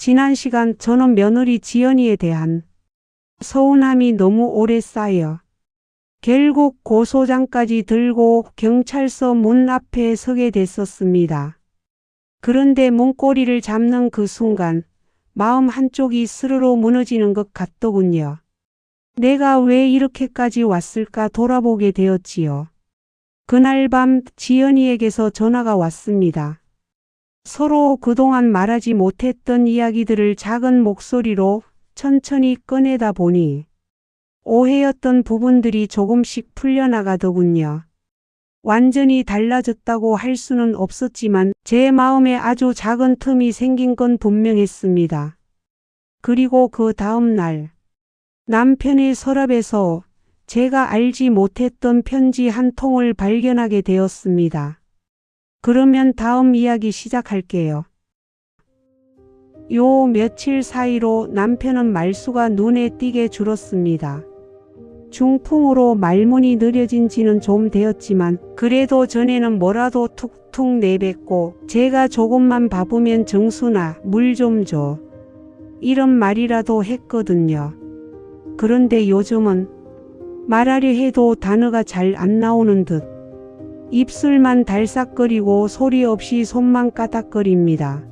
지난 시간 저는 며느리 지연이에 대한 서운함이 너무 오래 쌓여 결국 고소장까지 들고 경찰서 문 앞에 서게 됐었습니다. 그런데 문고리를 잡는 그 순간 마음 한쪽이 스르르 무너지는 것 같더군요. 내가 왜 이렇게까지 왔을까 돌아보게 되었지요. 그날 밤 지연이에게서 전화가 왔습니다. 서로 그동안 말하지 못했던 이야기들을 작은 목소리로 천천히 꺼내다 보니 오해였던 부분들이 조금씩 풀려나가더군요. 완전히 달라졌다고 할 수는 없었지만 제 마음에 아주 작은 틈이 생긴 건 분명했습니다. 그리고 그 다음 날 남편의 서랍에서 제가 알지 못했던 편지 한 통을 발견하게 되었습니다. 그러면 다음 이야기 시작할게요. 요 며칠 사이로 남편은 말수가 눈에 띄게 줄었습니다. 중풍으로 말문이 느려진 지는 좀 되었지만 그래도 전에는 뭐라도 툭툭 내뱉고 제가 조금만 바쁘면 정수나 물 좀 줘. 이런 말이라도 했거든요. 그런데 요즘은 말하려 해도 단어가 잘 안 나오는 듯 입술만 달싹거리고 소리 없이 손만 까닥거립니다.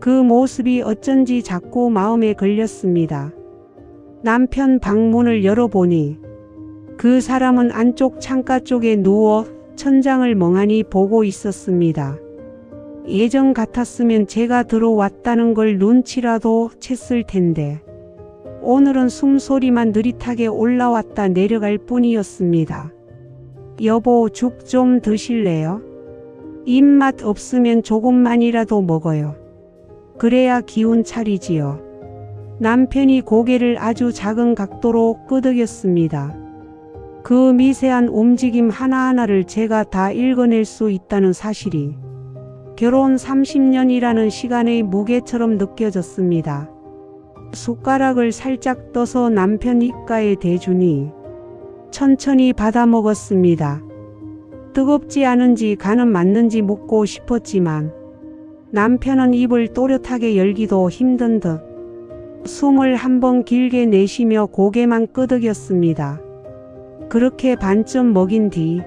그 모습이 어쩐지 자꾸 마음에 걸렸습니다. 남편 방문을 열어보니 그 사람은 안쪽 창가 쪽에 누워 천장을 멍하니 보고 있었습니다. 예전 같았으면 제가 들어왔다는 걸 눈치라도 챘을 텐데 오늘은 숨소리만 느릿하게 올라왔다 내려갈 뿐이었습니다. 여보, 죽 좀 드실래요? 입맛 없으면 조금만이라도 먹어요. 그래야 기운 차리지요. 남편이 고개를 아주 작은 각도로 끄덕였습니다. 그 미세한 움직임 하나하나를 제가 다 읽어낼 수 있다는 사실이 결혼 30년이라는 시간의 무게처럼 느껴졌습니다. 숟가락을 살짝 떠서 남편 입가에 대주니 천천히 받아 먹었습니다. 뜨겁지 않은지 간은 맞는지 묻고 싶었지만 남편은 입을 또렷하게 열기도 힘든 듯 숨을 한번 길게 내쉬며 고개만 끄덕였습니다. 그렇게 반쯤 먹인 뒤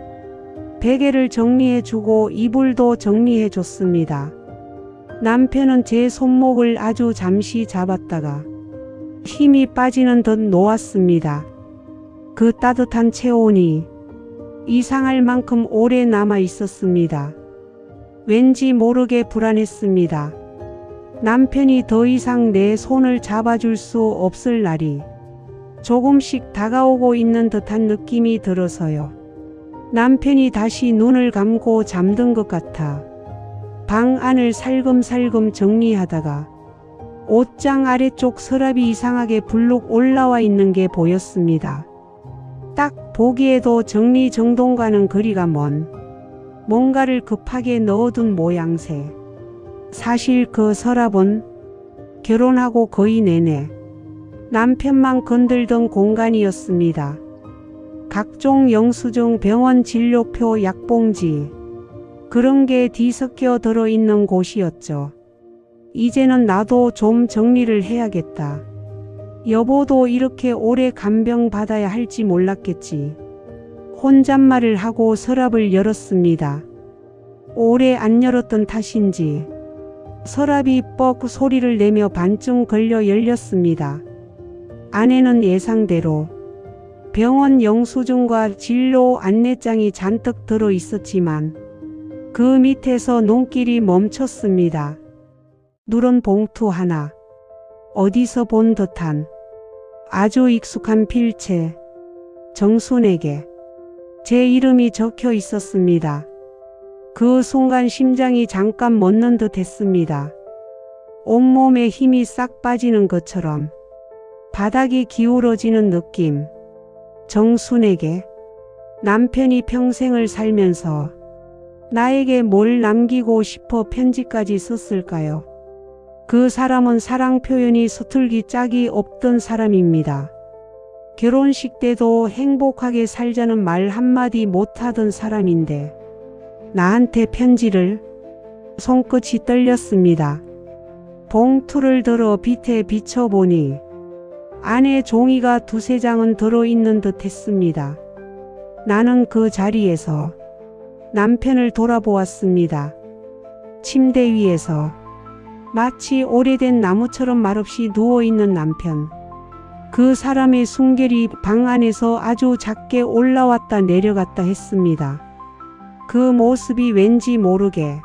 베개를 정리해주고 이불도 정리해줬습니다. 남편은 제 손목을 아주 잠시 잡았다가 힘이 빠지는 듯 놓았습니다. 그 따뜻한 체온이 이상할 만큼 오래 남아 있었습니다. 왠지 모르게 불안했습니다. 남편이 더 이상 내 손을 잡아줄 수 없을 날이 조금씩 다가오고 있는 듯한 느낌이 들어서요. 남편이 다시 눈을 감고 잠든 것 같아 방 안을 살금살금 정리하다가 옷장 아래쪽 서랍이 이상하게 불룩 올라와 있는 게 보였습니다. 딱 보기에도 정리정돈과는 거리가 먼 뭔가를 급하게 넣어둔 모양새. 사실 그 서랍은 결혼하고 거의 내내 남편만 건들던 공간이었습니다. 각종 영수증, 병원 진료표, 약봉지 그런 게 뒤섞여 들어있는 곳이었죠. 이제는 나도 좀 정리를 해야겠다. 여보도 이렇게 오래 간병 받아야 할지 몰랐겠지. 혼잣말을 하고 서랍을 열었습니다. 오래 안 열었던 탓인지 서랍이 뻑 소리를 내며 반쯤 걸려 열렸습니다. 안에는 예상대로 병원 영수증과 진료 안내장이 잔뜩 들어 있었지만 그 밑에서 눈길이 멈췄습니다. 누런 봉투 하나. 어디서 본 듯한 아주 익숙한 필체. 정순에게 제 이름이 적혀 있었습니다. 그 순간 심장이 잠깐 멎는 듯 했습니다. 온몸에 힘이 싹 빠지는 것처럼 바닥이 기울어지는 느낌. 정순에게 남편이 평생을 살면서 나에게 뭘 남기고 싶어 편지까지 썼을까요? 그 사람은 사랑 표현이 서툴기 짝이 없던 사람입니다. 결혼식 때도 행복하게 살자는 말 한마디 못하던 사람인데 나한테 편지를. 손끝이 떨렸습니다. 봉투를 들어 빛에 비춰보니 안에 종이가 두세 장은 들어있는 듯 했습니다. 나는 그 자리에서 남편을 돌아보았습니다. 침대 위에서 마치 오래된 나무처럼 말없이 누워있는 남편. 그 사람의 숨결이 방 안에서 아주 작게 올라왔다 내려갔다 했습니다. 그 모습이 왠지 모르게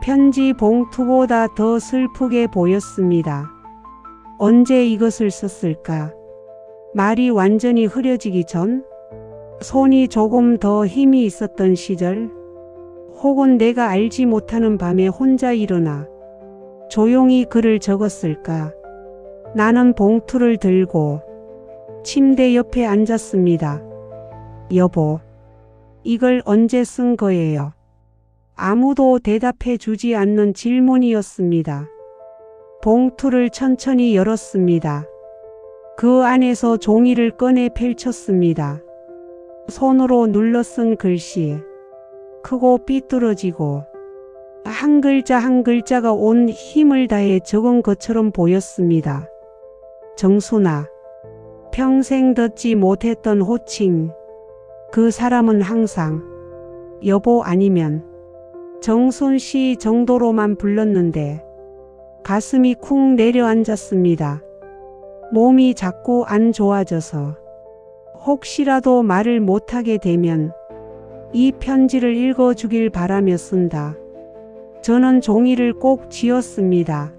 편지 봉투보다 더 슬프게 보였습니다. 언제 이것을 썼을까? 말이 완전히 흐려지기 전? 손이 조금 더 힘이 있었던 시절? 혹은 내가 알지 못하는 밤에 혼자 일어나 조용히 글을 적었을까? 나는 봉투를 들고 침대 옆에 앉았습니다. 여보, 이걸 언제 쓴 거예요? 아무도 대답해 주지 않는 질문이었습니다. 봉투를 천천히 열었습니다. 그 안에서 종이를 꺼내 펼쳤습니다. 손으로 눌러 쓴 글씨. 크고 삐뚤어지고 한 글자 한 글자가 온 힘을 다해 적은 것처럼 보였습니다. 정순아, 평생 듣지 못했던 호칭. 그 사람은 항상 여보 아니면 정순 씨 정도로만 불렀는데 가슴이 쿵 내려앉았습니다. 몸이 자꾸 안 좋아져서 혹시라도 말을 못하게 되면 이 편지를 읽어주길 바라며 쓴다. 저는 종이를 꼭 쥐었습니다.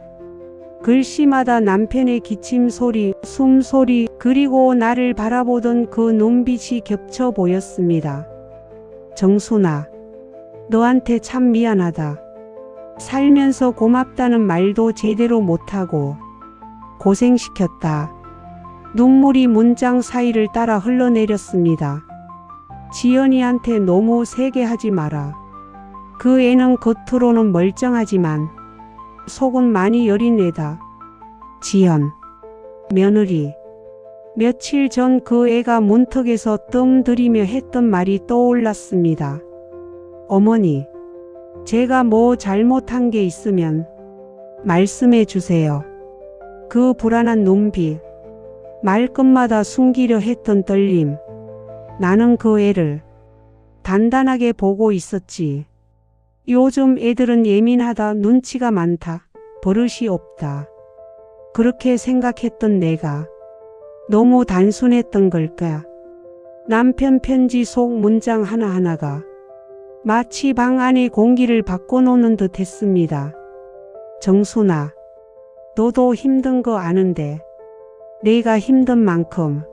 글씨마다 남편의 기침 소리, 숨소리, 그리고 나를 바라보던 그 눈빛이 겹쳐 보였습니다. 정순아, 너한테 참 미안하다. 살면서 고맙다는 말도 제대로 못하고 고생시켰다. 눈물이 문장 사이를 따라 흘러내렸습니다. 지연이한테 너무 세게 하지 마라. 그 애는 겉으로는 멀쩡하지만 속은 많이 여린 애다. 지연, 며느리. 며칠 전 그 애가 문턱에서 뜸 들이며 했던 말이 떠올랐습니다. 어머니, 제가 뭐 잘못한 게 있으면 말씀해 주세요. 그 불안한 눈빛, 말끝마다 숨기려 했던 떨림. 나는 그 애를 단단하게 보고 있었지. 요즘 애들은 예민하다, 눈치가 많다, 버릇이 없다. 그렇게 생각했던 내가 너무 단순했던 걸까? 남편 편지 속 문장 하나하나가 마치 방 안의 공기를 바꿔놓는 듯 했습니다. 정순아, 너도 힘든 거 아는데 내가 힘든 만큼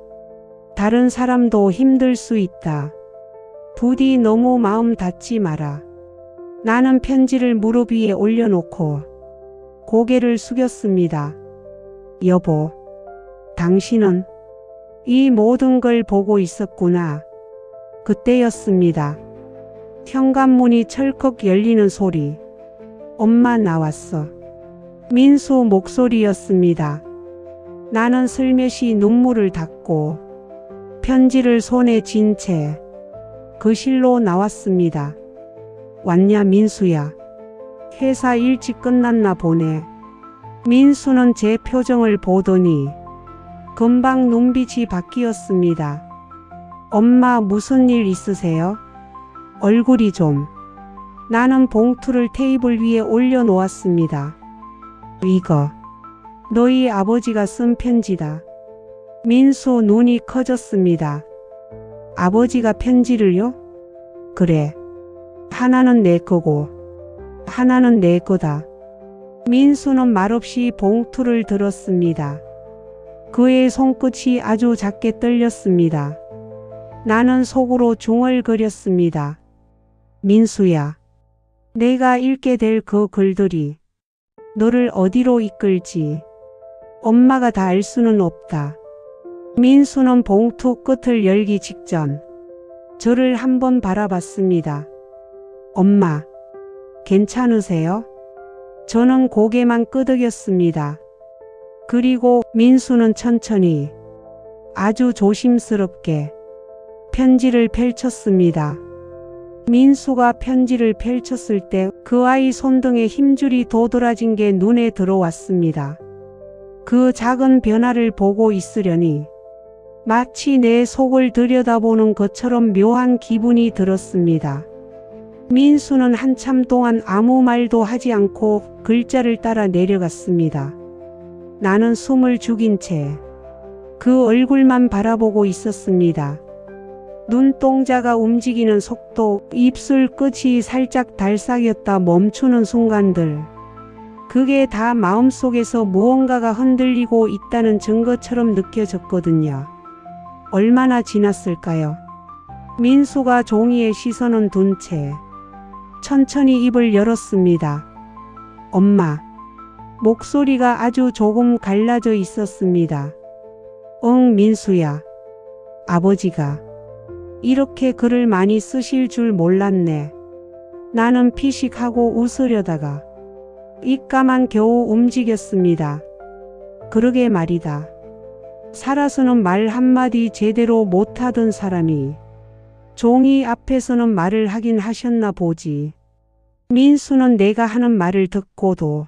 다른 사람도 힘들 수 있다. 부디 너무 마음 닫지 마라. 나는 편지를 무릎 위에 올려놓고 고개를 숙였습니다. 여보, 당신은 이 모든 걸 보고 있었구나. 그때였습니다. 현관문이 철컥 열리는 소리. 엄마 나왔어. 민수 목소리였습니다. 나는 슬며시 눈물을 닦고 편지를 손에 쥔 채 거실로 나왔습니다. 왔냐 민수야. 회사 일찍 끝났나 보네. 민수는 제 표정을 보더니 금방 눈빛이 바뀌었습니다. 엄마 무슨 일 있으세요? 얼굴이 좀. 나는 봉투를 테이블 위에 올려놓았습니다. 이거 너희 아버지가 쓴 편지다. 민수 눈이 커졌습니다. 아버지가 편지를요? 그래. 하나는 내 거고 하나는 내 거다. 민수는 말없이 봉투를 들었습니다. 그의 손끝이 아주 작게 떨렸습니다. 나는 속으로 중얼거렸습니다. 민수야, 내가 읽게 될 그 글들이 너를 어디로 이끌지 엄마가 다 알 수는 없다. 민수는 봉투 끝을 열기 직전 저를 한번 바라봤습니다. 엄마, 괜찮으세요? 저는 고개만 끄덕였습니다. 그리고 민수는 천천히 아주 조심스럽게 편지를 펼쳤습니다. 민수가 편지를 펼쳤을 때 그 아이 손등에 힘줄이 도드라진 게 눈에 들어왔습니다. 그 작은 변화를 보고 있으려니 마치 내 속을 들여다보는 것처럼 묘한 기분이 들었습니다. 민수는 한참 동안 아무 말도 하지 않고 글자를 따라 내려갔습니다. 나는 숨을 죽인 채 그 얼굴만 바라보고 있었습니다. 눈동자가 움직이는 속도, 입술 끝이 살짝 달싹였다 멈추는 순간들. 그게 다 마음속에서 무언가가 흔들리고 있다는 증거처럼 느껴졌거든요. 얼마나 지났을까요? 민수가 종이에 시선은 둔 채 천천히 입을 열었습니다. 엄마. 목소리가 아주 조금 갈라져 있었습니다. 응, 민수야. 아버지가 이렇게 글을 많이 쓰실 줄 몰랐네. 나는 피식하고 웃으려다가 입가만 겨우 움직였습니다. 그러게 말이다. 살아서는 말 한마디 제대로 못하던 사람이 종이 앞에서는 말을 하긴 하셨나 보지. 민수는 내가 하는 말을 듣고도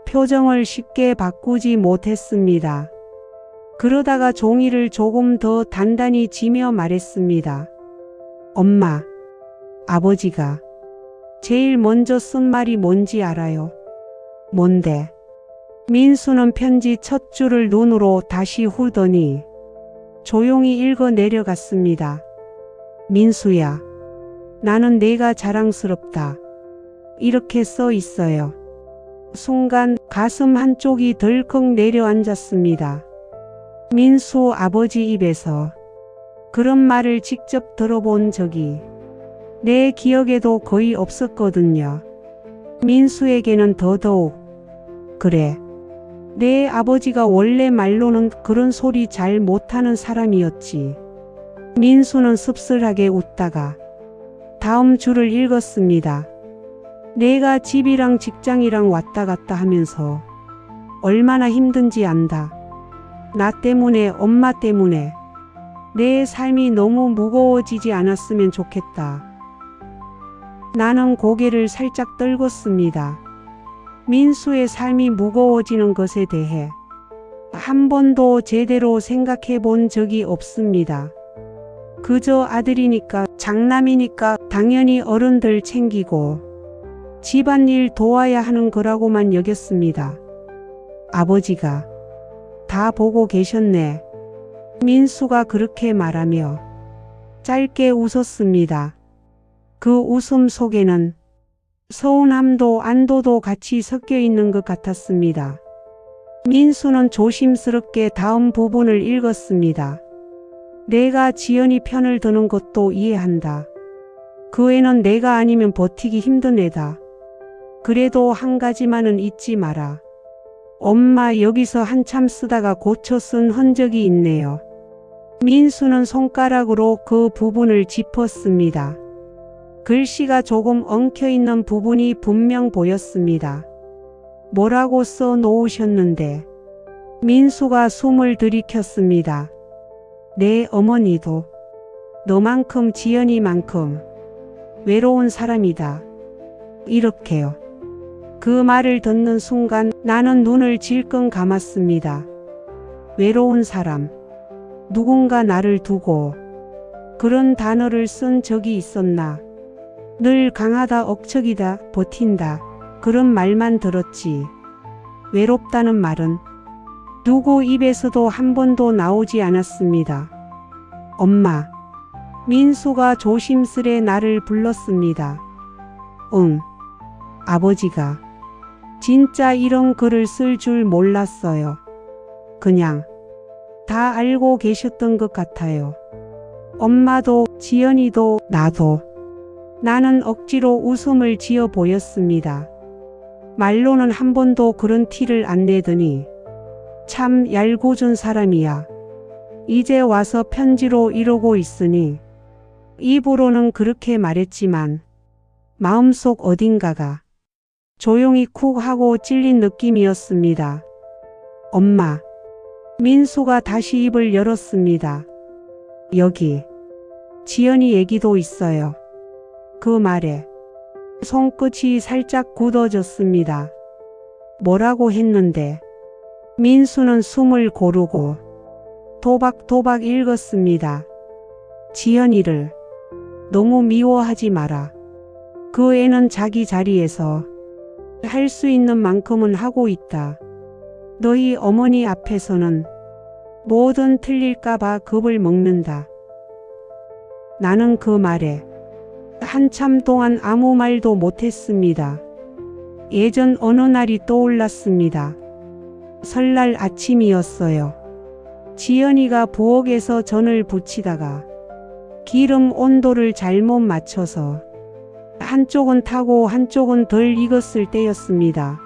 표정을 쉽게 바꾸지 못했습니다. 그러다가 종이를 조금 더 단단히 쥐며 말했습니다. 엄마, 아버지가 제일 먼저 쓴 말이 뭔지 알아요? 뭔데? 민수는 편지 첫 줄을 눈으로 다시 후더니 조용히 읽어 내려갔습니다. 민수야, 나는 내가 자랑스럽다. 이렇게 써 있어요. 순간 가슴 한쪽이 덜컥 내려앉았습니다. 민수 아버지 입에서 그런 말을 직접 들어본 적이 내 기억에도 거의 없었거든요. 민수에게는 더더욱. 그래, 내 아버지가 원래 말로는 그런 소리 잘 못하는 사람이었지. 민수는 씁쓸하게 웃다가 다음 줄을 읽었습니다. 내가 집이랑 직장이랑 왔다 갔다 하면서 얼마나 힘든지 안다. 나 때문에, 엄마 때문에 내 삶이 너무 무거워지지 않았으면 좋겠다. 나는 고개를 살짝 떨궜습니다. 민수의 삶이 무거워지는 것에 대해 한 번도 제대로 생각해 본 적이 없습니다. 그저 아들이니까, 장남이니까 당연히 어른들 챙기고 집안일 도와야 하는 거라고만 여겼습니다. 아버지가 다 보고 계셨네. 민수가 그렇게 말하며 짧게 웃었습니다. 그 웃음 속에는 서운함도 안도도 같이 섞여 있는 것 같았습니다. 민수는 조심스럽게 다음 부분을 읽었습니다. 내가 지연이 편을 드는 것도 이해한다. 그 애는 내가 아니면 버티기 힘든 애다. 그래도 한 가지만은 잊지 마라. 엄마 여기서 한참 쓰다가 고쳐 쓴 흔적이 있네요. 민수는 손가락으로 그 부분을 짚었습니다. 글씨가 조금 엉켜있는 부분이 분명 보였습니다. 뭐라고 써 놓으셨는데? 민수가 숨을 들이켰습니다. 내 어머니도 너만큼 지연이만큼 외로운 사람이다. 이렇게요. 그 말을 듣는 순간 나는 눈을 질끈 감았습니다. 외로운 사람. 누군가 나를 두고 그런 단어를 쓴 적이 있었나. 늘 강하다, 억척이다, 버틴다 그런 말만 들었지. 외롭다는 말은 누구 입에서도 한 번도 나오지 않았습니다. 엄마. 민수가 조심스레 나를 불렀습니다. 응. 아버지가 진짜 이런 글을 쓸 줄 몰랐어요. 그냥 다 알고 계셨던 것 같아요. 엄마도, 지연이도, 나도. 나는 억지로 웃음을 지어 보였습니다. 말로는 한 번도 그런 티를 안 내더니 참 얄궂은 사람이야. 이제 와서 편지로 이러고 있으니 입으로는 그렇게 말했지만 마음속 어딘가가 조용히 쿡 하고 찔린 느낌이었습니다. 엄마. 민수가 다시 입을 열었습니다. 여기 지연이 얘기도 있어요. 그 말에 손끝이 살짝 굳어졌습니다. 뭐라고 했는데? 민수는 숨을 고르고 도박도박 읽었습니다. 지연이를 너무 미워하지 마라. 그 애는 자기 자리에서 할 수 있는 만큼은 하고 있다. 너희 어머니 앞에서는 뭐든 틀릴까봐 겁을 먹는다. 나는 그 말에 한참 동안 아무 말도 못했습니다. 예전 어느 날이 떠올랐습니다. 설날 아침이었어요. 지연이가 부엌에서 전을 부치다가 기름 온도를 잘못 맞춰서 한쪽은 타고 한쪽은 덜 익었을 때였습니다.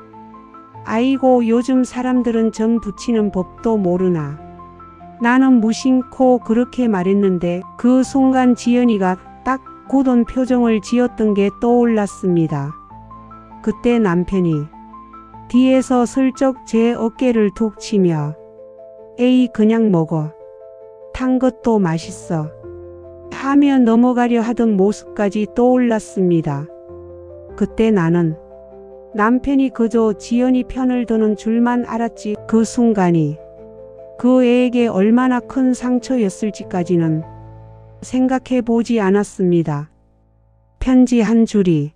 아이고, 요즘 사람들은 전 부치는 법도 모르나. 나는 무심코 그렇게 말했는데 그 순간 지연이가 딱 굳은 표정을 지었던 게 떠올랐습니다. 그때 남편이 뒤에서 슬쩍 제 어깨를 툭 치며 에이, 그냥 먹어. 탄 것도 맛있어. 하며 넘어가려 하던 모습까지 떠올랐습니다. 그때 나는 남편이 그저 지연이 편을 드는 줄만 알았지 그 순간이 그 애에게 얼마나 큰 상처였을지까지는 생각해 보지 않았습니다. 편지 한 줄이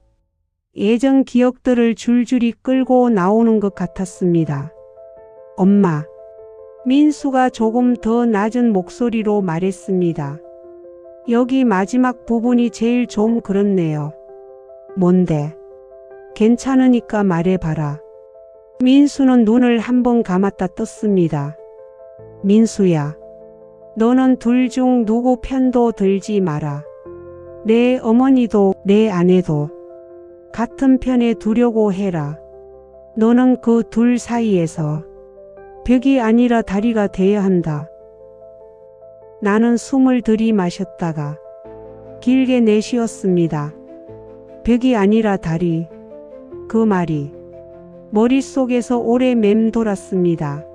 예전 기억들을 줄줄이 끌고 나오는 것 같았습니다. 엄마. 민수가 조금 더 낮은 목소리로 말했습니다. 여기 마지막 부분이 제일 좀 그렇네요. 뭔데? 괜찮으니까 말해봐라. 민수는 눈을 한번 감았다 떴습니다. 민수야, 너는 둘 중 누구 편도 들지 마라. 내 어머니도 내 아내도 같은 편에 두려고 해라. 너는 그 둘 사이에서 벽이 아니라 다리가 돼야 한다. 나는 숨을 들이마셨다가 길게 내쉬었습니다. 벽이 아니라 다리. 그 말이 머릿속에서 오래 맴돌았습니다.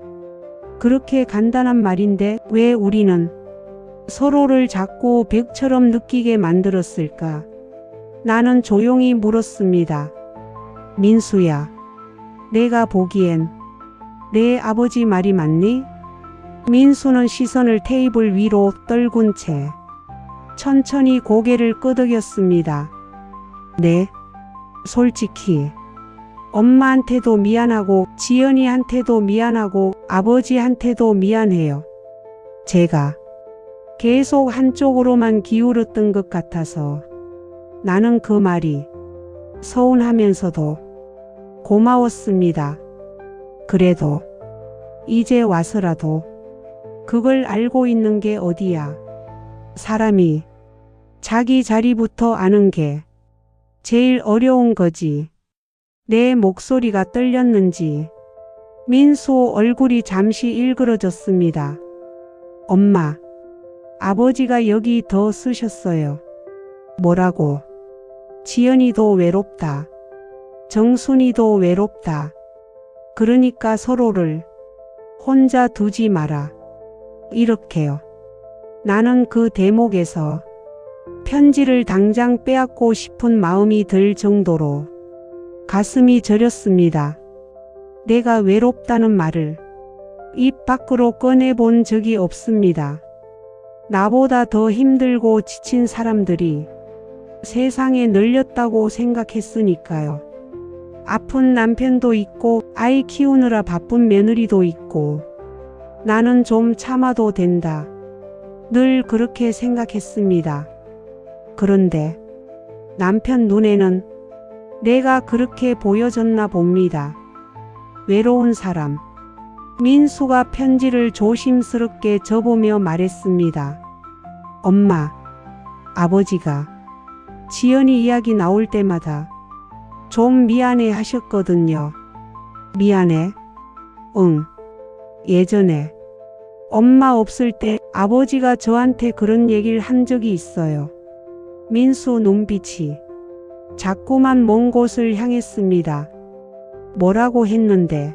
그렇게 간단한 말인데 왜 우리는 서로를 자꾸 벽처럼 느끼게 만들었을까? 나는 조용히 물었습니다. 민수야, 내가 보기엔 내 아버지 말이 맞니? 민수는 시선을 테이블 위로 떨군 채 천천히 고개를 끄덕였습니다. 네, 솔직히 엄마한테도 미안하고 지연이한테도 미안하고 아버지한테도 미안해요. 제가 계속 한쪽으로만 기울었던 것 같아서 나는 그 말이 서운하면서도 고마웠습니다. 그래도 이제 와서라도 그걸 알고 있는 게 어디야. 사람이 자기 자리부터 아는 게 제일 어려운 거지. 내 목소리가 떨렸는지 민수 얼굴이 잠시 일그러졌습니다. 엄마, 아버지가 여기 더 쓰셨어요. 뭐라고? 지연이도 외롭다. 정순이도 외롭다. 그러니까 서로를 혼자 두지 마라. 이렇게요. 나는 그 대목에서 편지를 당장 빼앗고 싶은 마음이 들 정도로 가슴이 저렸습니다. 내가 외롭다는 말을 입 밖으로 꺼내본 적이 없습니다. 나보다 더 힘들고 지친 사람들이 세상에 널렸다고 생각했으니까요. 아픈 남편도 있고 아이 키우느라 바쁜 며느리도 있고 나는 좀 참아도 된다. 늘 그렇게 생각했습니다. 그런데 남편 눈에는 내가 그렇게 보여졌나 봅니다. 외로운 사람. 민수가 편지를 조심스럽게 접으며 말했습니다. 엄마, 아버지가 지연이 이야기 나올 때마다 좀 미안해 하셨거든요. 미안해? 응. 예전에 엄마 없을 때 아버지가 저한테 그런 얘기를 한 적이 있어요. 민수 눈빛이 자꾸만 먼 곳을 향했습니다. 뭐라고 했는데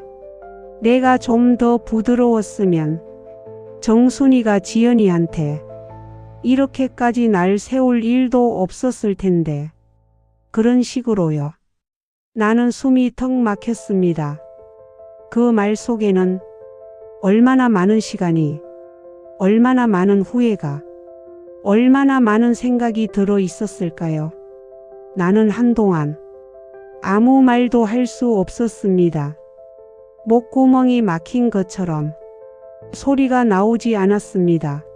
내가 좀 더 부드러웠으면 정순이가 지연이한테 이렇게까지 날 세울 일도 없었을 텐데 그런 식으로요. 나는 숨이 턱 막혔습니다. 그 말 속에는 얼마나 많은 시간이, 얼마나 많은 후회가, 얼마나 많은 생각이 들어 있었을까요? 나는 한동안 아무 말도 할 수 없었습니다. 목구멍이 막힌 것처럼 소리가 나오지 않았습니다.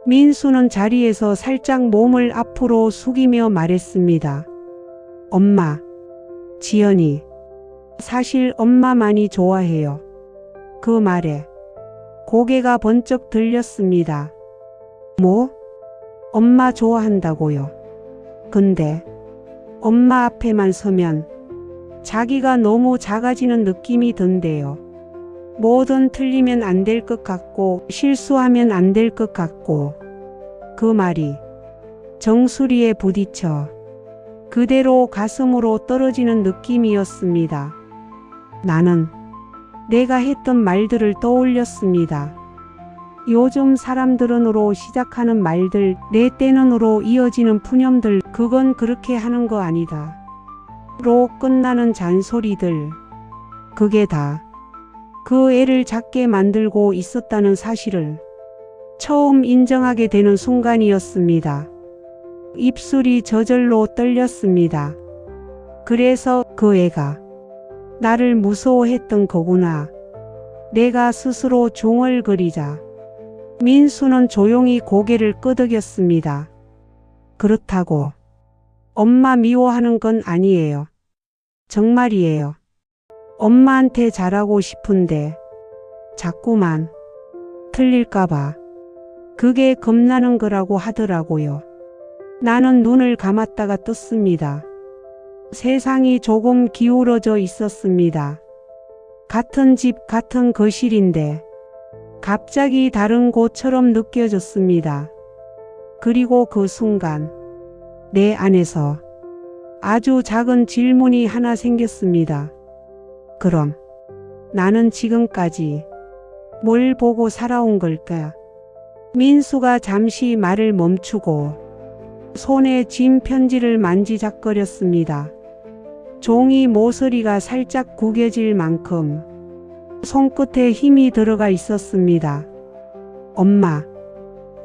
민수는 자리에서 살짝 몸을 앞으로 숙이며 말했습니다. 엄마, 지연이 사실 엄마 많이 좋아해요. 그 말에 고개가 번쩍 들렸습니다. 뭐? 엄마 좋아한다고요? 근데 엄마 앞에만 서면 자기가 너무 작아지는 느낌이 든대요. 뭐든 틀리면 안 될 것 같고 실수하면 안 될 것 같고 그 말이 정수리에 부딪혀 그대로 가슴으로 떨어지는 느낌이었습니다. 나는 내가 했던 말들을 떠올렸습니다. 요즘 사람들은으로 시작하는 말들, 내 때는으로 이어지는 푸념들, 그건 그렇게 하는 거 아니다. 로 끝나는 잔소리들, 그게 다 그 애를 작게 만들고 있었다는 사실을 처음 인정하게 되는 순간이었습니다. 입술이 저절로 떨렸습니다. 그래서 그 애가 나를 무서워했던 거구나. 내가 스스로 중얼거리자 민수는 조용히 고개를 끄덕였습니다. 그렇다고 엄마 미워하는 건 아니에요. 정말이에요. 엄마한테 잘하고 싶은데 자꾸만 틀릴까봐 그게 겁나는 거라고 하더라고요. 나는 눈을 감았다가 떴습니다. 세상이 조금 기울어져 있었습니다. 같은 집, 같은 거실인데 갑자기 다른 곳처럼 느껴졌습니다. 그리고 그 순간 내 안에서 아주 작은 질문이 하나 생겼습니다. 그럼 나는 지금까지 뭘 보고 살아온 걸까? 민수가 잠시 말을 멈추고 손에 쥔 편지를 만지작거렸습니다. 종이 모서리가 살짝 구겨질 만큼 손끝에 힘이 들어가 있었습니다. 엄마,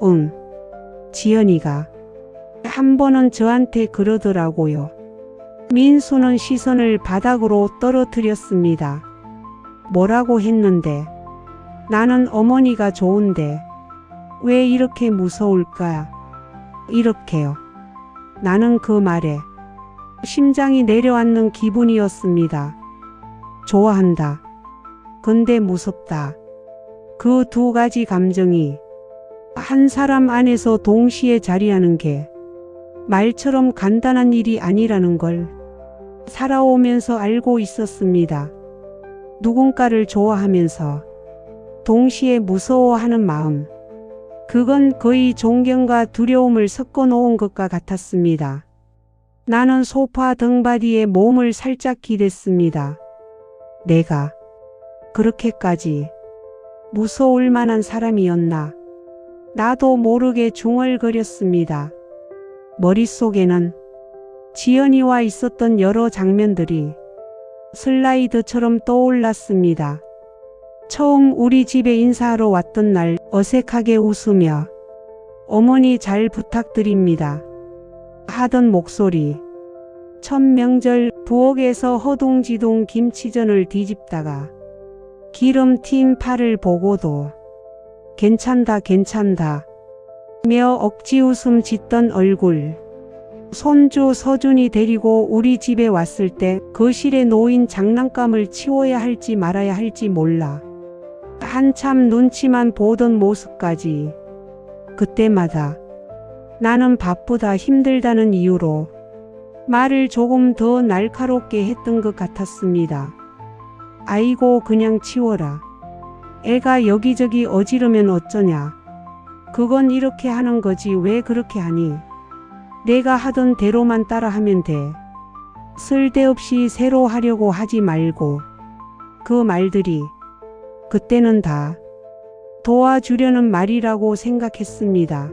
응, 지연이가 한 번은 저한테 그러더라고요. 민수는 시선을 바닥으로 떨어뜨렸습니다. 뭐라고 했는데? 나는 어머니가 좋은데 왜 이렇게 무서울까? 이렇게요. 나는 그 말에 심장이 내려앉는 기분이었습니다. 좋아한다. 근데 무섭다. 그 두 가지 감정이 한 사람 안에서 동시에 자리하는 게 말처럼 간단한 일이 아니라는 걸 살아오면서 알고 있었습니다. 누군가를 좋아하면서 동시에 무서워하는 마음, 그건 거의 존경과 두려움을 섞어 놓은 것과 같았습니다. 나는 소파 등받이에 몸을 살짝 기댔습니다. 내가 그렇게까지 무서울 만한 사람이었나? 나도 모르게 중얼거렸습니다. 머릿속에는 지연이와 있었던 여러 장면들이 슬라이드처럼 떠올랐습니다. 처음 우리 집에 인사하러 왔던 날 어색하게 웃으며 어머니 잘 부탁드립니다 하던 목소리, 첫 명절 부엌에서 허둥지둥 김치전을 뒤집다가 기름 튄 팔을 보고도 괜찮다 괜찮다 며 억지 웃음 짓던 얼굴, 손주 서준이 데리고 우리 집에 왔을 때 거실에 놓인 장난감을 치워야 할지 말아야 할지 몰라 한참 눈치만 보던 모습까지, 그때마다 나는 바쁘다 힘들다는 이유로 말을 조금 더 날카롭게 했던 것 같았습니다. 아이고 그냥 치워라. 애가 여기저기 어지르면 어쩌냐. 그건 이렇게 하는 거지 왜 그렇게 하니. 내가 하던 대로만 따라하면 돼. 쓸데없이 새로 하려고 하지 말고. 그 말들이 그때는 다 도와주려는 말이라고 생각했습니다.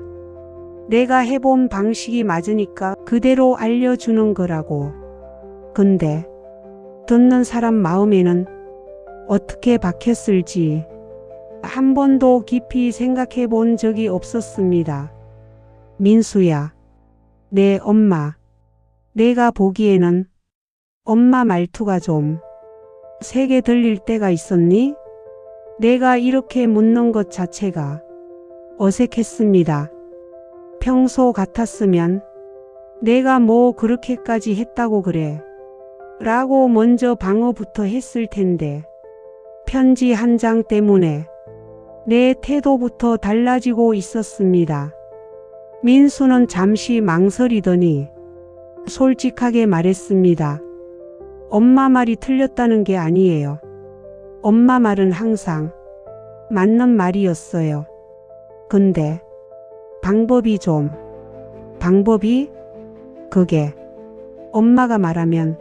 내가 해본 방식이 맞으니까 그대로 알려주는 거라고. 근데 듣는 사람 마음에는 어떻게 박혔을지 한 번도 깊이 생각해 본 적이 없었습니다. 민수야, 내 엄마. 내가 보기에는 엄마 말투가 좀 세게 들릴 때가 있었니? 내가 이렇게 묻는 것 자체가 어색했습니다. 평소 같았으면 내가 뭐 그렇게까지 했다고 그래? 라고 먼저 방어부터 했을 텐데 편지 한 장 때문에 내 태도부터 달라지고 있었습니다. 민수는 잠시 망설이더니 솔직하게 말했습니다. 엄마 말이 틀렸다는 게 아니에요. 엄마 말은 항상 맞는 말이었어요. 근데 방법이? 그게 엄마가 말하면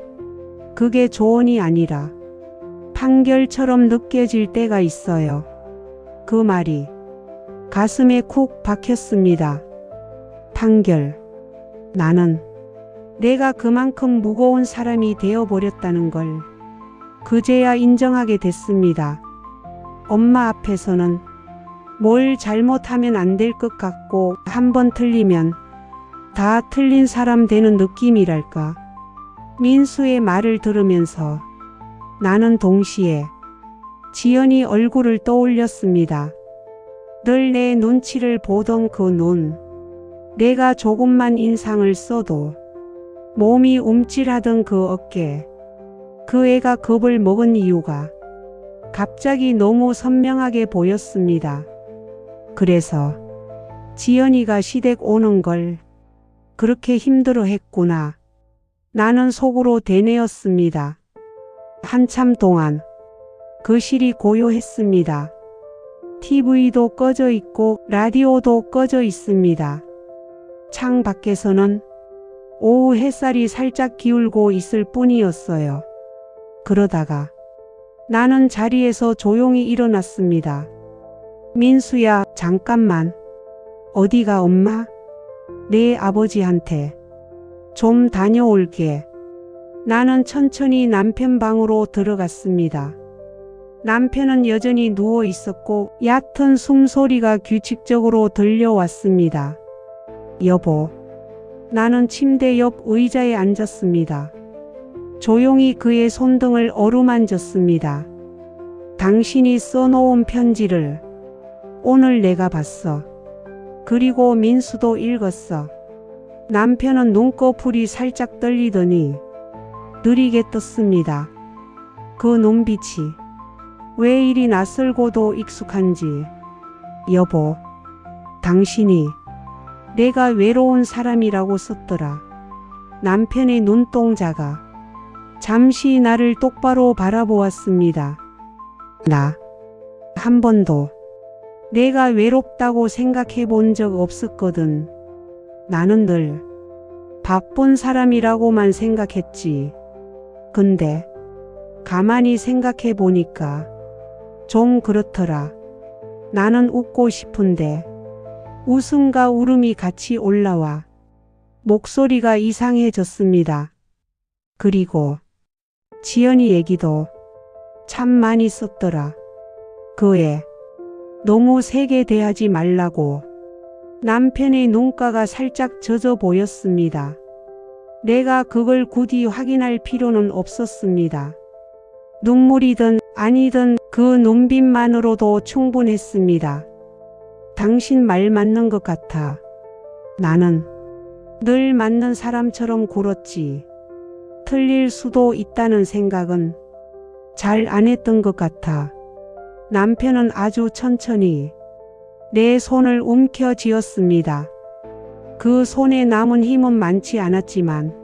그게 조언이 아니라 판결처럼 느껴질 때가 있어요. 그 말이 가슴에 쿡 박혔습니다. 판결. 나는 내가 그만큼 무거운 사람이 되어버렸다는 걸 그제야 인정하게 됐습니다. 엄마 앞에서는 뭘 잘못하면 안 될 것 같고 한 번 틀리면 다 틀린 사람 되는 느낌이랄까. 민수의 말을 들으면서 나는 동시에 지연이 얼굴을 떠올렸습니다. 늘 내 눈치를 보던 그 눈. 내가 조금만 인상을 써도 몸이 움찔하던 그 어깨. 그 애가 겁을 먹은 이유가 갑자기 너무 선명하게 보였습니다. 그래서 지연이가 시댁 오는 걸 그렇게 힘들어 했구나. 나는 속으로 되뇌었습니다. 한참 동안 거실이 고요했습니다. TV도 꺼져 있고 라디오도 꺼져 있습니다. 창 밖에서는 오후 햇살이 살짝 기울고 있을 뿐이었어요. 그러다가 나는 자리에서 조용히 일어났습니다. 민수야, 잠깐만. 어디가 엄마? 내 아버지한테 좀 다녀올게. 나는 천천히 남편 방으로 들어갔습니다. 남편은 여전히 누워 있었고 얕은 숨소리가 규칙적으로 들려왔습니다. 여보. 나는 침대 옆 의자에 앉았습니다. 조용히 그의 손등을 어루만졌습니다. 당신이 써놓은 편지를 오늘 내가 봤어. 그리고 민수도 읽었어. 남편은 눈꺼풀이 살짝 떨리더니 느리게 떴습니다. 그 눈빛이 왜 이리 낯설고도 익숙한지. 여보, 당신이 내가 외로운 사람이라고 썼더라. 남편의 눈동자가 잠시 나를 똑바로 바라보았습니다. 나 한 번도 내가 외롭다고 생각해 본 적 없었거든. 나는 늘 바쁜 사람이라고만 생각했지. 근데 가만히 생각해 보니까 좀 그렇더라. 나는 웃고 싶은데 웃음과 울음이 같이 올라와 목소리가 이상해졌습니다. 그리고 지연이 얘기도 참 많이 썼더라. 그 애 너무 세게 대하지 말라고. 남편의 눈가가 살짝 젖어 보였습니다. 내가 그걸 굳이 확인할 필요는 없었습니다. 눈물이든 아니든 그 눈빛만으로도 충분했습니다. 당신 말 맞는 것 같아. 나는 늘 맞는 사람처럼 굴었지. 틀릴 수도 있다는 생각은 잘 안 했던 것 같아. 남편은 아주 천천히 내 손을 움켜쥐었습니다. 그 손에 남은 힘은 많지 않았지만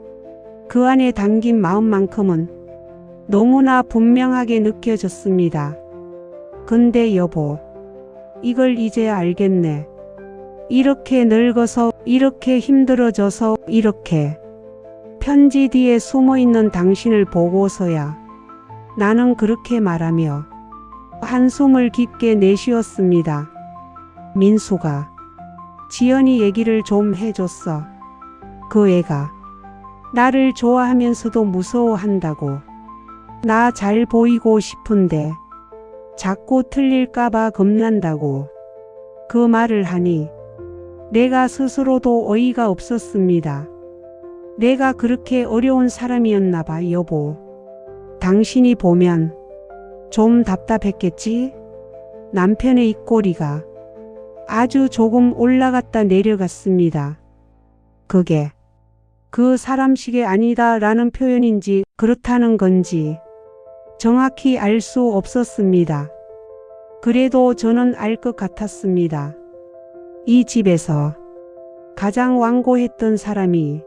그 안에 담긴 마음만큼은 너무나 분명하게 느껴졌습니다. 근데 여보, 이걸 이제야 알겠네. 이렇게 늙어서, 이렇게 힘들어져서, 이렇게 편지 뒤에 숨어있는 당신을 보고서야 나는 그렇게 말하며 한숨을 깊게 내쉬었습니다. 민수가 지연이 얘기를 좀 해줬어. 그 애가 나를 좋아하면서도 무서워한다고. 나 잘 보이고 싶은데 자꾸 틀릴까봐 겁난다고. 그 말을 하니 내가 스스로도 어이가 없었습니다. 내가 그렇게 어려운 사람이었나 봐, 여보. 당신이 보면 좀 답답했겠지? 남편의 입꼬리가 아주 조금 올라갔다 내려갔습니다. 그게 그 사람식이 아니다라는 표현인지 그렇다는 건지 정확히 알 수 없었습니다. 그래도 저는 알 것 같았습니다. 이 집에서 가장 완고했던 사람이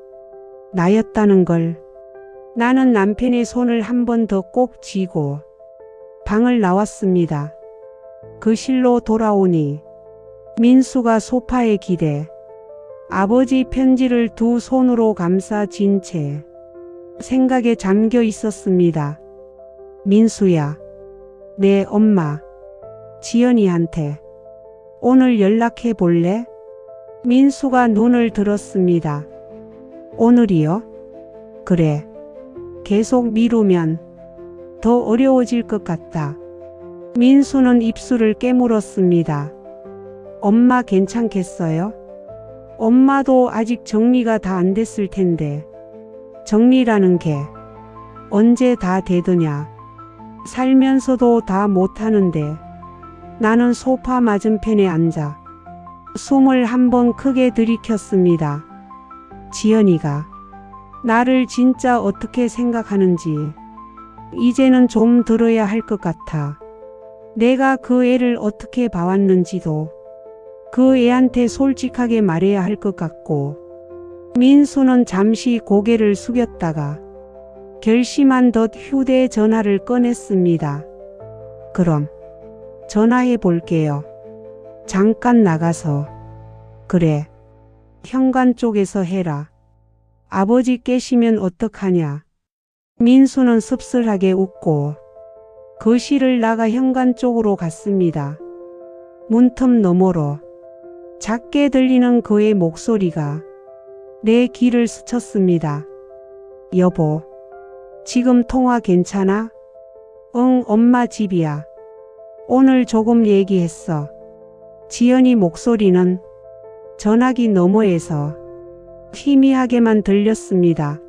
나였다는 걸. 나는 남편의 손을 한 번 더 꼭 쥐고 방을 나왔습니다. 그 실로 돌아오니 민수가 소파에 기대 아버지 편지를 두 손으로 감싸 쥔 채 생각에 잠겨 있었습니다. 민수야, 내 엄마 지연이한테 오늘 연락해 볼래? 민수가 눈을 들었습니다. 오늘이요? 그래. 계속 미루면 더 어려워질 것 같다. 민수는 입술을 깨물었습니다. 엄마 괜찮겠어요? 엄마도 아직 정리가 다 안 됐을 텐데. 정리라는 게 언제 다 되더냐. 살면서도 다 못하는데. 나는 소파 맞은편에 앉아 숨을 한번 크게 들이켰습니다. 지연이가 나를 진짜 어떻게 생각하는지 이제는 좀 들어야 할 것 같아. 내가 그 애를 어떻게 봐왔는지도 그 애한테 솔직하게 말해야 할 것 같고. 민수는 잠시 고개를 숙였다가 결심한 듯 휴대전화를 꺼냈습니다. 그럼 전화해 볼게요. 잠깐 나가서. 그래. 현관 쪽에서 해라. 아버지 깨시면 어떡하냐. 민수는 씁쓸하게 웃고 거실을 나가 현관 쪽으로 갔습니다. 문틈 너머로 작게 들리는 그의 목소리가 내 귀를 스쳤습니다. 여보, 지금 통화 괜찮아? 응, 엄마 집이야. 오늘 조금 얘기했어. 지연이 목소리는 전화기 너머에서 희미하게만 들렸습니다.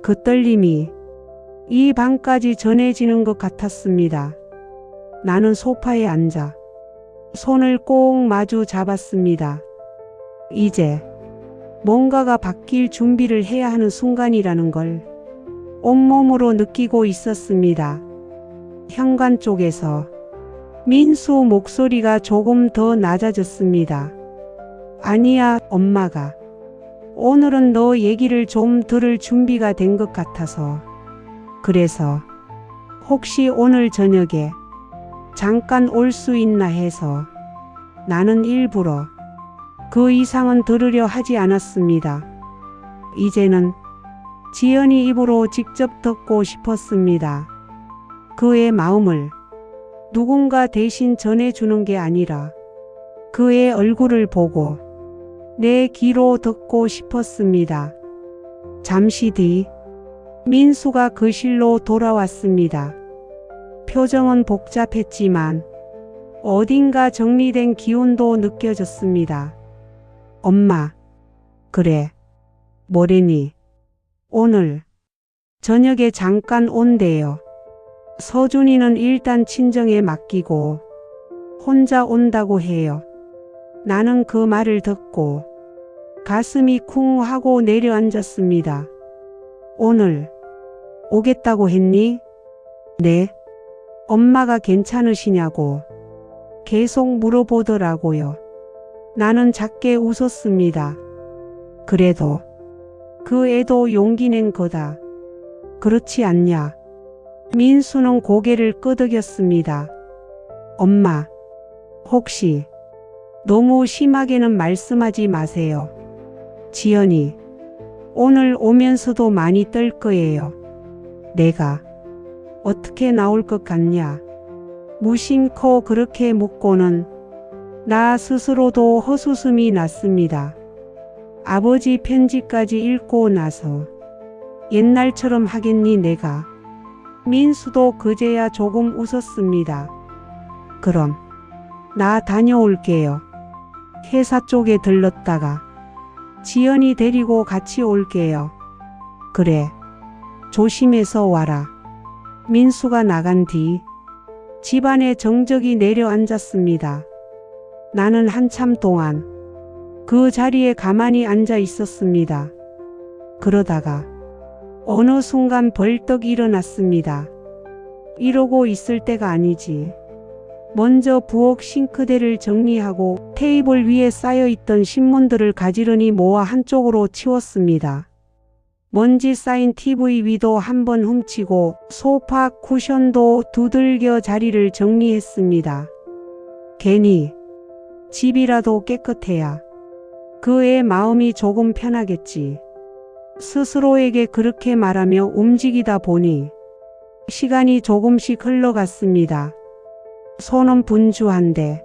그 떨림이 이 방까지 전해지는 것 같았습니다. 나는 소파에 앉아 손을 꼭 마주 잡았습니다. 이제 뭔가가 바뀔 준비를 해야 하는 순간이라는 걸 온몸으로 느끼고 있었습니다. 현관 쪽에서 민수 목소리가 조금 더 낮아졌습니다. 아니야, 엄마가 오늘은 너 얘기를 좀 들을 준비가 된 것 같아서. 그래서 혹시 오늘 저녁에 잠깐 올 수 있나 해서. 나는 일부러 그 이상은 들으려 하지 않았습니다. 이제는 지연이 입으로 직접 듣고 싶었습니다. 그의 마음을 누군가 대신 전해주는 게 아니라 그의 얼굴을 보고 내 귀로 듣고 싶었습니다. 잠시 뒤 민수가 거실로 돌아왔습니다. 표정은 복잡했지만 어딘가 정리된 기운도 느껴졌습니다. 엄마, 그래, 뭐래니? 오늘 저녁에 잠깐 온대요. 서준이는 일단 친정에 맡기고 혼자 온다고 해요. 나는 그 말을 듣고 가슴이 쿵 하고 내려앉았습니다. 오늘 오겠다고 했니? 네. 엄마가 괜찮으시냐고 계속 물어보더라고요. 나는 작게 웃었습니다. 그래도 그 애도 용기 낸 거다. 그렇지 않냐? 민수는 고개를 끄덕였습니다. 엄마, 혹시 너무 심하게는 말씀하지 마세요. 지연이 오늘 오면서도 많이 떨 거예요. 내가 어떻게 나올 것 같냐? 무심코 그렇게 묻고는 나 스스로도 헛웃음이 났습니다. 아버지 편지까지 읽고 나서 옛날처럼 하겠니 내가. 민수도 그제야 조금 웃었습니다. 그럼 나 다녀올게요. 회사 쪽에 들렀다가 지연이 데리고 같이 올게요. 그래. 조심해서 와라. 민수가 나간 뒤 집안에 정적이 내려앉았습니다. 나는 한참 동안 그 자리에 가만히 앉아 있었습니다. 그러다가 어느 순간 벌떡 일어났습니다. 이러고 있을 때가 아니지. 먼저 부엌 싱크대를 정리하고 테이블 위에 쌓여있던 신문들을 가지런히 모아 한쪽으로 치웠습니다. 먼지 쌓인 TV 위도 한번 훔치고 소파 쿠션도 두들겨 자리를 정리했습니다. 괜히 집이라도 깨끗해야 그의 마음이 조금 편하겠지. 스스로에게 그렇게 말하며 움직이다 보니 시간이 조금씩 흘러갔습니다. 손은 분주한데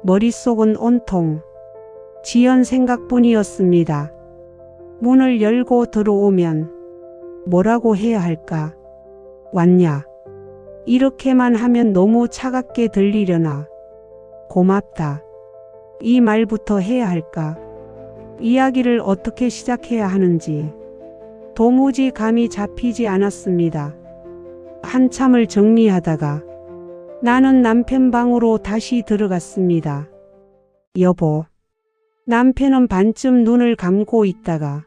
머릿속은 온통 지연 생각뿐이었습니다. 문을 열고 들어오면 뭐라고 해야 할까? 왔냐? 이렇게만 하면 너무 차갑게 들리려나? 고맙다. 이 말부터 해야 할까? 이야기를 어떻게 시작해야 하는지 도무지 감이 잡히지 않았습니다. 한참을 정리하다가 나는 남편 방으로 다시 들어갔습니다. 여보. 남편은 반쯤 눈을 감고 있다가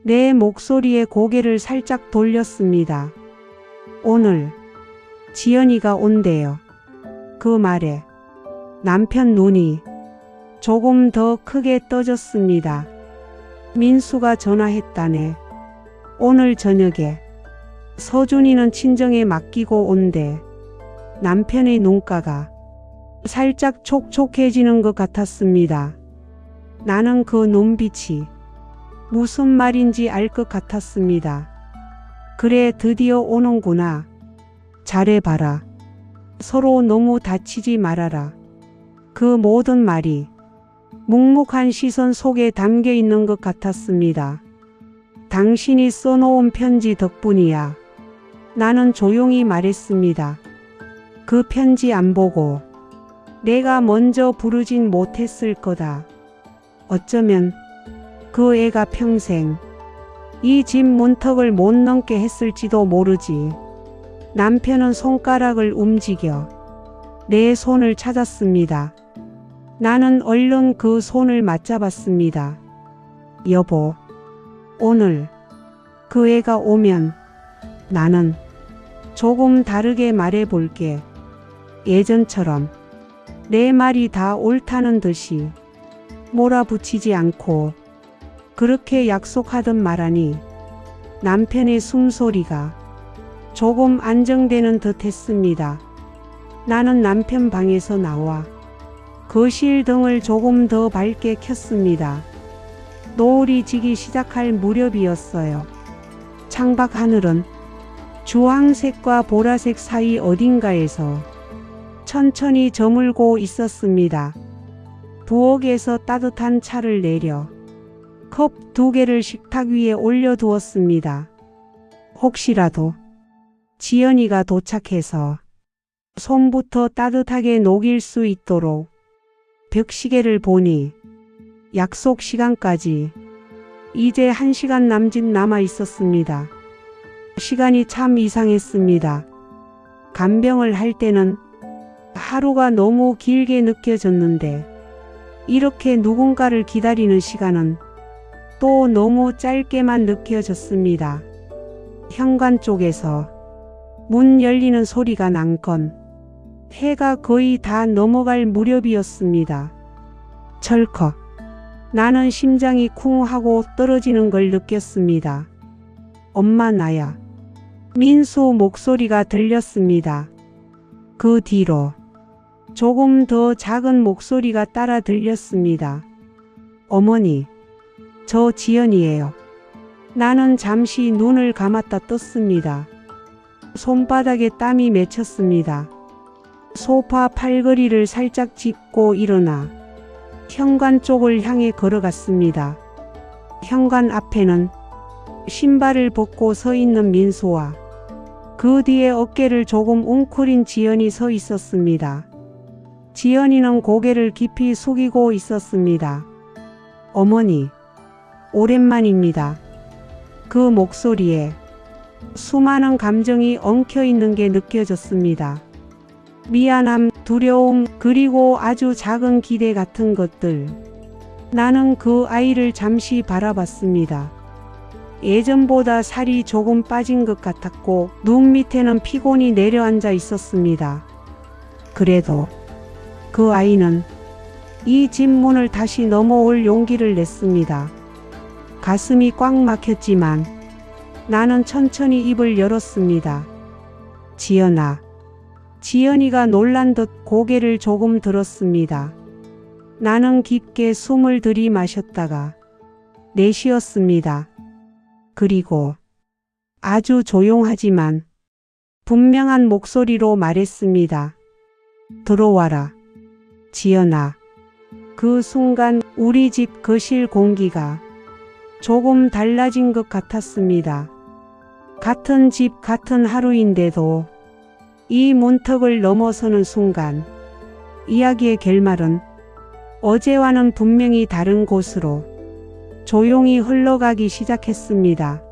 내 목소리에 고개를 살짝 돌렸습니다. 오늘 지연이가 온대요. 그 말에 남편 눈이 조금 더 크게 떠졌습니다. 민수가 전화했다네. 오늘 저녁에 서준이는 친정에 맡기고 온대. 남편의 눈가가 살짝 촉촉해지는 것 같았습니다. 나는 그 눈빛이 무슨 말인지 알 것 같았습니다. 그래, 드디어 오는구나. 잘해봐라. 서로 너무 다치지 말아라. 그 모든 말이 묵묵한 시선 속에 담겨 있는 것 같았습니다. 당신이 써놓은 편지 덕분이야. 나는 조용히 말했습니다. 그 편지 안 보고 내가 먼저 부르진 못했을 거다. 어쩌면 그 애가 평생 이 집 문턱을 못 넘게 했을지도 모르지. 남편은 손가락을 움직여 내 손을 찾았습니다. 나는 얼른 그 손을 맞잡았습니다. 여보, 오늘 그 애가 오면 나는 조금 다르게 말해볼게. 예전처럼 내 말이 다 옳다는 듯이 몰아붙이지 않고 그렇게 약속하던 말하니 남편의 숨소리가 조금 안정되는 듯 했습니다. 나는 남편 방에서 나와 거실 등을 조금 더 밝게 켰습니다. 노을이 지기 시작할 무렵이었어요. 창밖 하늘은 주황색과 보라색 사이 어딘가에서 천천히 저물고 있었습니다. 부엌에서 따뜻한 차를 내려 컵 2개를 식탁 위에 올려두었습니다. 혹시라도 지연이가 도착해서 손부터 따뜻하게 녹일 수 있도록 벽시계를 보니 약속 시간까지 이제 1시간 남짓 남아 있었습니다. 시간이 참 이상했습니다. 간병을 할 때는 하루가 너무 길게 느껴졌는데 이렇게 누군가를 기다리는 시간은 또 너무 짧게만 느껴졌습니다. 현관 쪽에서 문 열리는 소리가 난 건 해가 거의 다 넘어갈 무렵이었습니다. 철컥. 나는 심장이 쿵 하고 떨어지는 걸 느꼈습니다. 엄마, 나야. 민수 목소리가 들렸습니다. 그 뒤로 조금 더 작은 목소리가 따라 들렸습니다. 어머니, 저 지연이에요. 나는 잠시 눈을 감았다 떴습니다. 손바닥에 땀이 맺혔습니다. 소파 팔걸이를 살짝 짚고 일어나 현관 쪽을 향해 걸어갔습니다. 현관 앞에는 신발을 벗고 서 있는 민수와 그 뒤에 어깨를 조금 웅크린 지연이 서 있었습니다. 지연이는 고개를 깊이 숙이고 있었습니다. 어머니, 오랜만입니다. 그 목소리에 수많은 감정이 엉켜 있는 게 느껴졌습니다. 미안함, 두려움, 그리고 아주 작은 기대 같은 것들. 나는 그 아이를 잠시 바라봤습니다. 예전보다 살이 조금 빠진 것 같았고 눈 밑에는 피곤이 내려앉아 있었습니다. 그래도 그 아이는 이 집 문을 다시 넘어올 용기를 냈습니다. 가슴이 꽉 막혔지만 나는 천천히 입을 열었습니다. 지연아. 지연이가 놀란 듯 고개를 조금 들었습니다. 나는 깊게 숨을 들이마셨다가 내쉬었습니다. 그리고 아주 조용하지만 분명한 목소리로 말했습니다. 들어와라. 지연아. 그 순간 우리 집 거실 공기가 조금 달라진 것 같았습니다. 같은 집 같은 하루인데도 이 문턱을 넘어서는 순간 이야기의 결말은 어제와는 분명히 다른 곳으로 조용히 흘러가기 시작했습니다.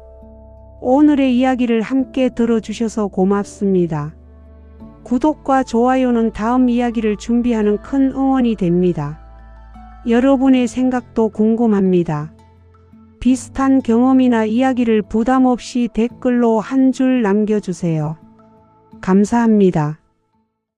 오늘의 이야기를 함께 들어주셔서 고맙습니다. 구독과 좋아요는 다음 이야기를 준비하는 큰 응원이 됩니다. 여러분의 생각도 궁금합니다. 비슷한 경험이나 이야기를 부담 없이 댓글로 한 줄 남겨주세요. 감사합니다.